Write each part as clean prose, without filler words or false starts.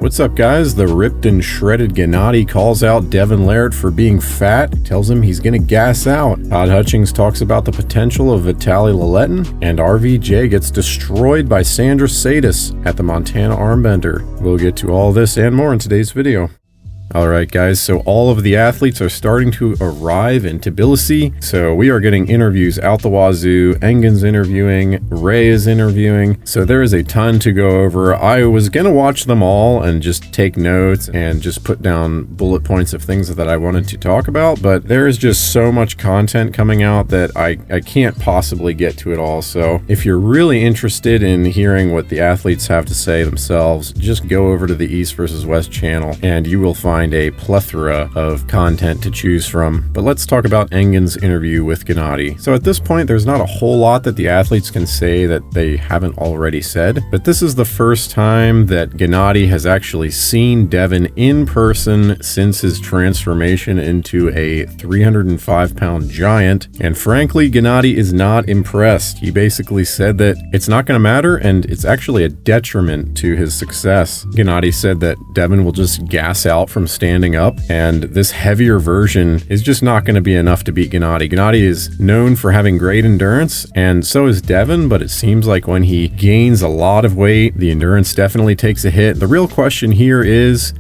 What's up, guys? The ripped and shredded Genadi calls out Devon for being fat, tells him he's gonna gas out. Todd Hutchings talks about the potential of Vitaly, and RVJ gets destroyed by Sandris Sedis at the Montana Armbender. We'll get to all this and more in today's video. Alright guys, so all of the athletes are starting to arrive in Tbilisi, so we are getting interviews out the wazoo. Engin's interviewing, Ray is interviewing, so there is a ton to go over. I was gonna watch them all and just take notes and just put down bullet points of things that I wanted to talk about, but there is just so much content coming out that I can't possibly get to it all. So if you're really interested in hearing what the athletes have to say themselves, just go over to the East versus West channel and you will find a plethora of content to choose from. But let's talk about Engin's interview with Genadi. So at this point, there's not a whole lot that the athletes can say that they haven't already said, but this is the first time that Genadi has actually seen Devon in person since his transformation into a 305-pound giant, and frankly, Genadi is not impressed. He basically said that it's not going to matter, and it's actually a detriment to his success. Genadi said that Devon will just gas out from standing up, and this heavier version is just not going to be enough to beat Genadi. Genadi is known for having great endurance, and so is Devon, but it seems like when he gains a lot of weight, the endurance definitely takes a hit. The real question here is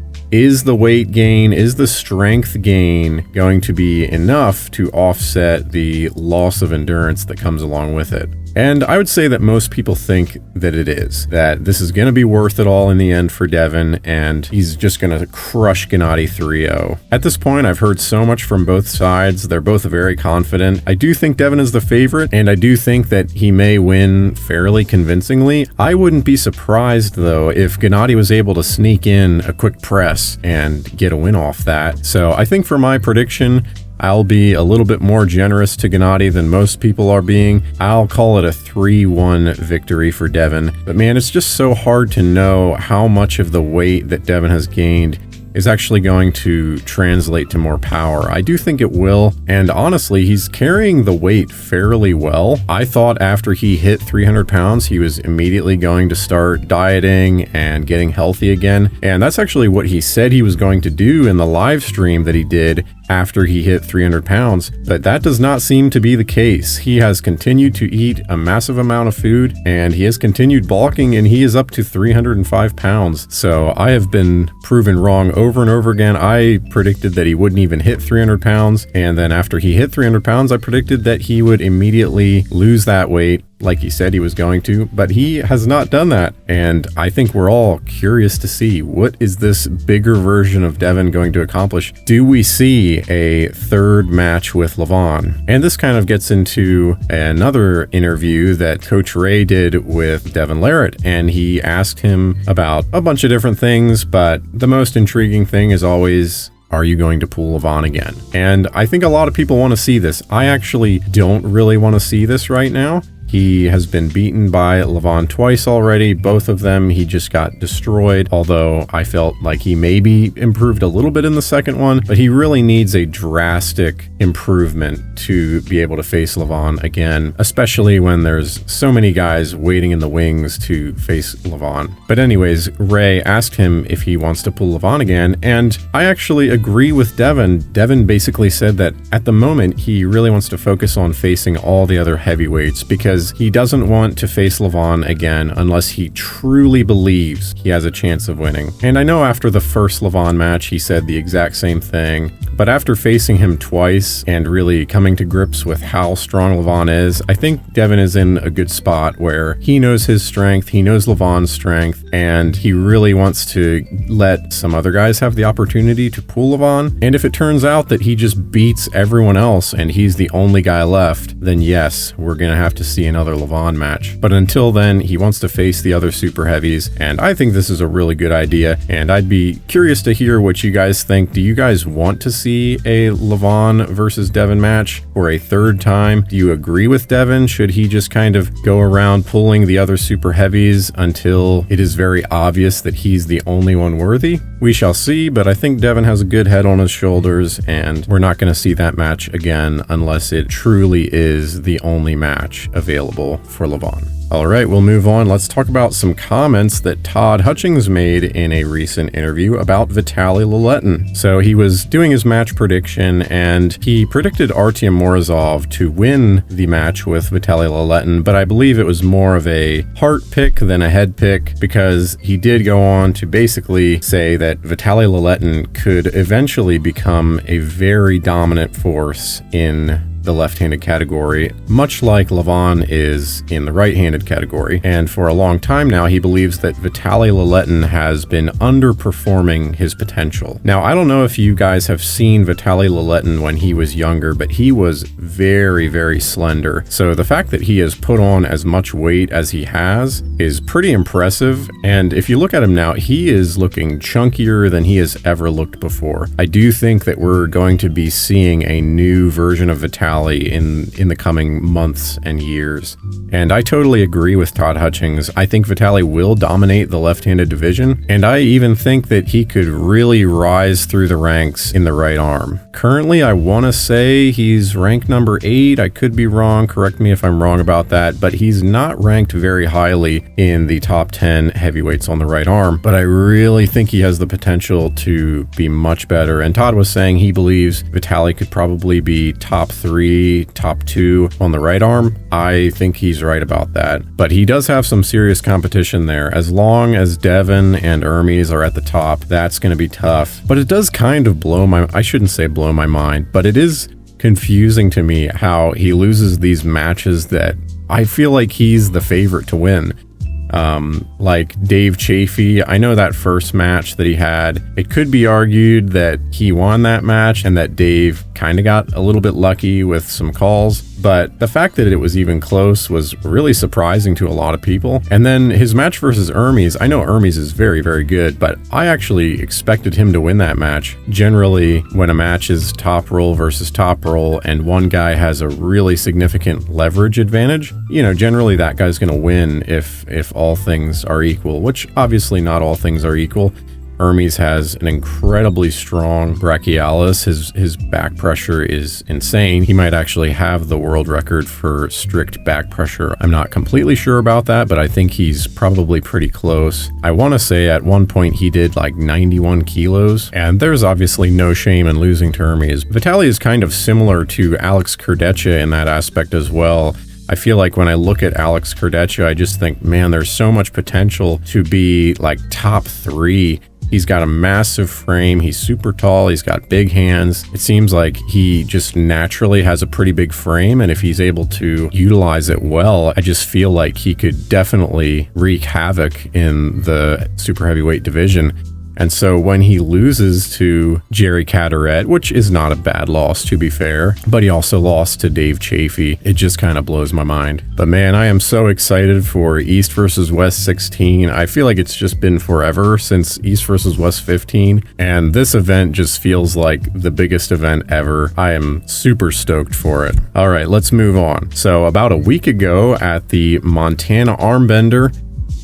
the weight gain, is the strength gain going to be enough to offset the loss of endurance that comes along with it? And I would say that most people think that it is, that this is going to be worth it all in the end for Devon, and he's just going to crush Genadi 3-0. At this point, I've heard so much from both sides. They're both very confident. I do think Devon is the favorite, and I do think that he may win fairly convincingly. I wouldn't be surprised, though, if Genadi was able to sneak in a quick press and get a win off that. So I think for my prediction, I'll be a little bit more generous to Genadi than most people are being. I'll call it a 3-1 victory for Devon. But man, it's just so hard to know how much of the weight that Devon has gained is actually going to translate to more power. I do think it will, and honestly, he's carrying the weight fairly well. I thought after he hit 300 pounds, he was immediately going to start dieting and getting healthy again, and that's actually what he said he was going to do in the live stream that he did after he hit 300 pounds, but that does not seem to be the case. He has continued to eat a massive amount of food, and he has continued bulking, and he is up to 305 pounds. So I have been proven wrong over and over again. I predicted that he wouldn't even hit 300 pounds, and then after he hit 300 pounds, I predicted that he would immediately lose that weight like he said he was going to, but he has not done that. And I think we're all curious to see, what is this bigger version of Devon going to accomplish? Do we see a third match with Levan? And this kind of gets into another interview that Coach Ray did with Devon, and he asked him about a bunch of different things, but the most intriguing thing is always, are you going to pull Levan again? And I think a lot of people want to see this. I actually don't really want to see this right now. He has been beaten by Levan twice already. Both of them, he just got destroyed, although I felt like he maybe improved a little bit in the second one, but he really needs a drastic improvement to be able to face Levan again, especially when there's so many guys waiting in the wings to face Levan. But anyways, Ray asked him if he wants to pull Levan again, and I actually agree with Devon. Devon basically said that at the moment, he really wants to focus on facing all the other heavyweights, because he doesn't want to face Levan again unless he truly believes he has a chance of winning. And I know after the first Levan match, he said the exact same thing, but after facing him twice and really coming to grips with how strong Levan is, I think Devon is in a good spot where he knows his strength, he knows Levan's strength, and he really wants to let some other guys have the opportunity to pull Levan. And if it turns out that he just beats everyone else and he's the only guy left, then yes, we're gonna have to see another Levan match. But until then, he wants to face the other super heavies, and I think this is a really good idea, and I'd be curious to hear what you guys think. Do you guys want to see a Levan versus Devon match for a third time? Do you agree with Devon? Should he just kind of go around pulling the other super heavies until it is very obvious that he's the only one worthy? We shall see, but I think Devon has a good head on his shoulders, and we're not going to see that match again unless it truly is the only match available available for Levan. All right, we'll move on. Let's talk about some comments that Todd Hutchings made in a recent interview about Vitaly Laletin. So he was doing his match prediction, and he predicted Artyom Morozov to win the match with Vitaly Laletin, but I believe it was more of a heart pick than a head pick, because he did go on to basically say that Vitaly Laletin could eventually become a very dominant force in the left-handed category, much like Levan is in the right-handed category. And for a long time now, he believes that Vitaly Laletin has been underperforming his potential. Now, I don't know if you guys have seen Vitaly Laletin when he was younger, but he was very, very slender. So the fact that he has put on as much weight as he has is pretty impressive. And if you look at him now, he is looking chunkier than he has ever looked before. I do think that we're going to be seeing a new version of Vitaly in the coming months and years. And I totally agree with Todd Hutchings. I think Vitaly will dominate the left-handed division, and I even think that he could really rise through the ranks in the right arm. Currently, I want to say he's ranked number 8. I could be wrong. Correct me if I'm wrong about that, but he's not ranked very highly in the top 10 heavyweights on the right arm. But I really think he has the potential to be much better. And Todd was saying he believes Vitaly could probably be top 3, top 2 on the right arm. I think he's right about that. But he does have some serious competition there. As long as Devon and Hermes are at the top, that's going to be tough. But it does kind of I shouldn't say blow my mind, but it is confusing to me how he loses these matches that I feel like he's the favorite to win. Like Dave Chafee, I know that first match that he had, it could be argued that he won that match and that Dave kind of got a little bit lucky with some calls, but the fact that it was even close was really surprising to a lot of people. And then his match versus Hermes, I know Hermes is very, very good, but I actually expected him to win that match. Generally, when a match is top roll versus top roll and one guy has a really significant leverage advantage, generally that guy's going to win if all things are equal, which obviously not all things are equal. Hermes has an incredibly strong brachialis. His back pressure is insane. He might actually have the world record for strict back pressure. I'm not completely sure about that, but I think he's probably pretty close. I want to say at one point he did like 91 kilos, and there's obviously no shame in losing to Hermes. Vitaly is kind of similar to Alex Kurdecha in that aspect as well. I feel like when I look at Alex Kurdecha, I just think, man, there's so much potential to be like top 3. He's got a massive frame. He's super tall. He's got big hands. It seems like he just naturally has a pretty big frame, and if he's able to utilize it well, I just feel like he could definitely wreak havoc in the super heavyweight division. And so when he loses to Jerry Cadaret, which is not a bad loss to be fair, but he also lost to Dave Chafee, it just kind of blows my mind. But man, I am so excited for East versus West 16. I feel like it's just been forever since East versus West 15, and this event just feels like the biggest event ever. I am super stoked for it. All right, let's move on. So about a week ago at the Montana Armbender,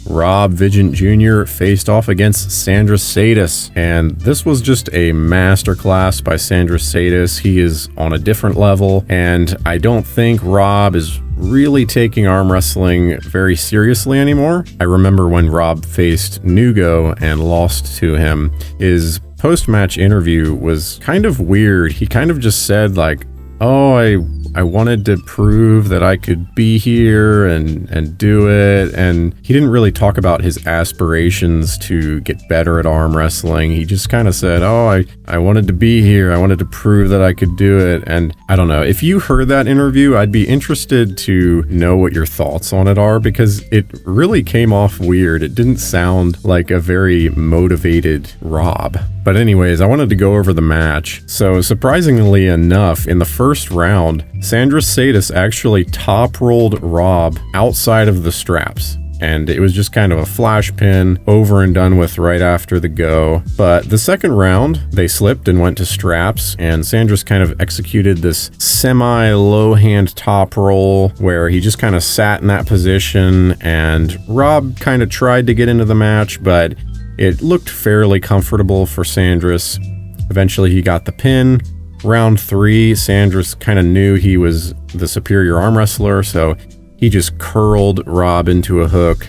Rob Vigent Jr. faced off against Sandris Sedis, and this was just a masterclass by Sandris Sedis. He is on a different level, and I don't think Rob is really taking arm wrestling very seriously anymore. I remember when Rob faced Nugo and lost to him, his post-match interview was kind of weird. He kind of just said like, I wanted to prove that I could be here and do it. And he didn't really talk about his aspirations to get better at arm wrestling. He just kind of said, I wanted to be here. I wanted to prove that I could do it. And I don't know. If you heard that interview, I'd be interested to know what your thoughts on it are, because it really came off weird. It didn't sound like a very motivated Rob. But anyways, I wanted to go over the match. So surprisingly enough, in the first round, Sandris Sedis actually top-rolled Rob outside of the straps. And it was just kind of a flash pin, over and done with right after the go. But the second round, they slipped and went to straps, and Sandris kind of executed this semi-low hand top roll where he just kind of sat in that position, and Rob kind of tried to get into the match, but it looked fairly comfortable for Sandris. Eventually he got the pin. Round 3, Sandris kind of knew he was the superior arm wrestler, so He just curled Rob into a hook.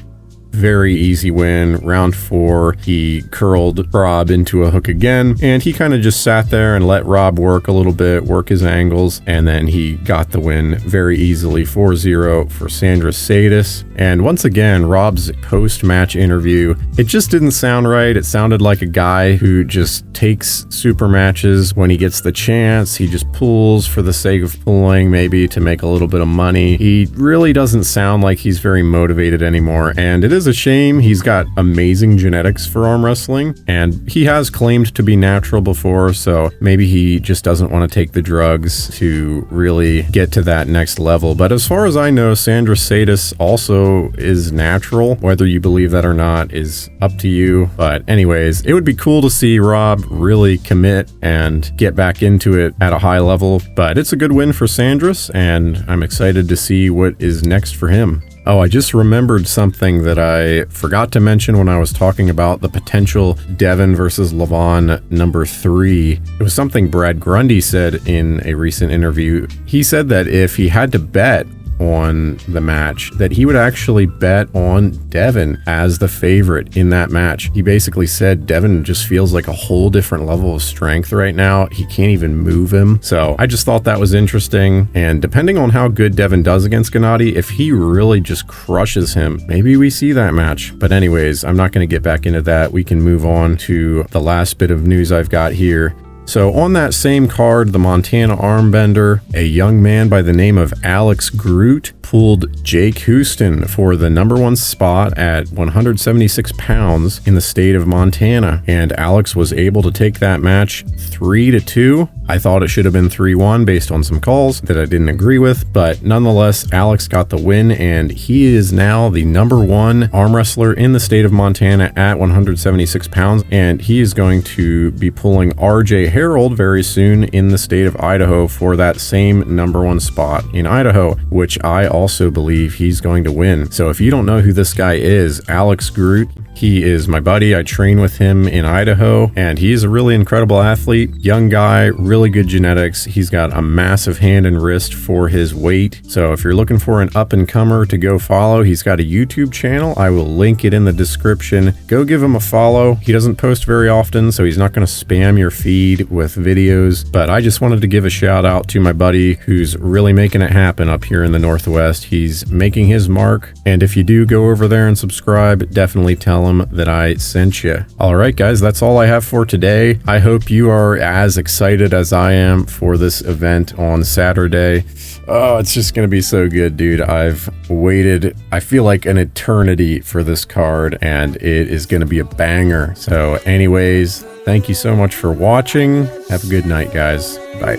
Very easy win. Round 4, he curled Rob into a hook again, and he kind of just sat there and let Rob work a little bit, work his angles, and then he got the win very easily, 4-0 for Sandris Sedis. And once again, Rob's post-match interview, it just didn't sound right. It sounded like a guy who just takes super matches when he gets the chance. He just pulls for the sake of pulling, maybe to make a little bit of money. He really doesn't sound like he's very motivated anymore, and it is a shame. He's got amazing genetics for arm wrestling, and he has claimed to be natural before, so maybe he just doesn't want to take the drugs to really get to that next level. But as far as I know, Sandris Sedis also is natural. Whether you believe that or not is up to you. But anyways, it would be cool to see Rob really commit and get back into it at a high level. But it's a good win for Sandris, and I'm excited to see what is next for him. Oh, I just remembered something that I forgot to mention when I was talking about the potential Devon versus Levan number 3. It was something Brad Grundy said in a recent interview. He said that if he had to bet on the match, that he would actually bet on Devon as the favorite in that match. He basically said Devon just feels like a whole different level of strength right now. He can't even move him. So I just thought that was interesting. And depending on how good Devon does against Genadi, if he really just crushes him, maybe we see that match. But anyways, I'm not going to get back into that. We can move on to the last bit of news I've got here. So on that same card, the Montana Armbender, a young man by the name of Alex Groot pulled Jake Houston for the number 1 spot at 176 pounds in the state of Montana. And Alex was able to take that match 3-2. I thought it should have been 3-1 based on some calls that I didn't agree with, but nonetheless, Alex got the win, and he is now the number 1 arm wrestler in the state of Montana at 176 pounds, and he is going to be pulling RJ Harold very soon in the state of Idaho for that same number 1 spot in Idaho, which I also believe he's going to win. So if you don't know who this guy is, Alex Groot, he is my buddy. I train with him in Idaho, and he's a really incredible athlete. Young guy, really good genetics. He's got a massive hand and wrist for his weight. So if you're looking for an up-and-comer to go follow, he's got a YouTube channel. I will link it in the description. Go give him a follow. He doesn't post very often, so he's not going to spam your feed with videos, but I just wanted to give a shout out to my buddy who's really making it happen up here in the Northwest. He's making his mark, and if you do go over there and subscribe, definitely tell him that I sent you. All right, guys, that's all I have for today. I hope you are as excited as I am for this event on Saturday. Oh, it's just going to be so good, dude. I've waited, I feel like an eternity for this card, and it is going to be a banger. So anyways, thank you so much for watching. Have a good night, guys. Bye.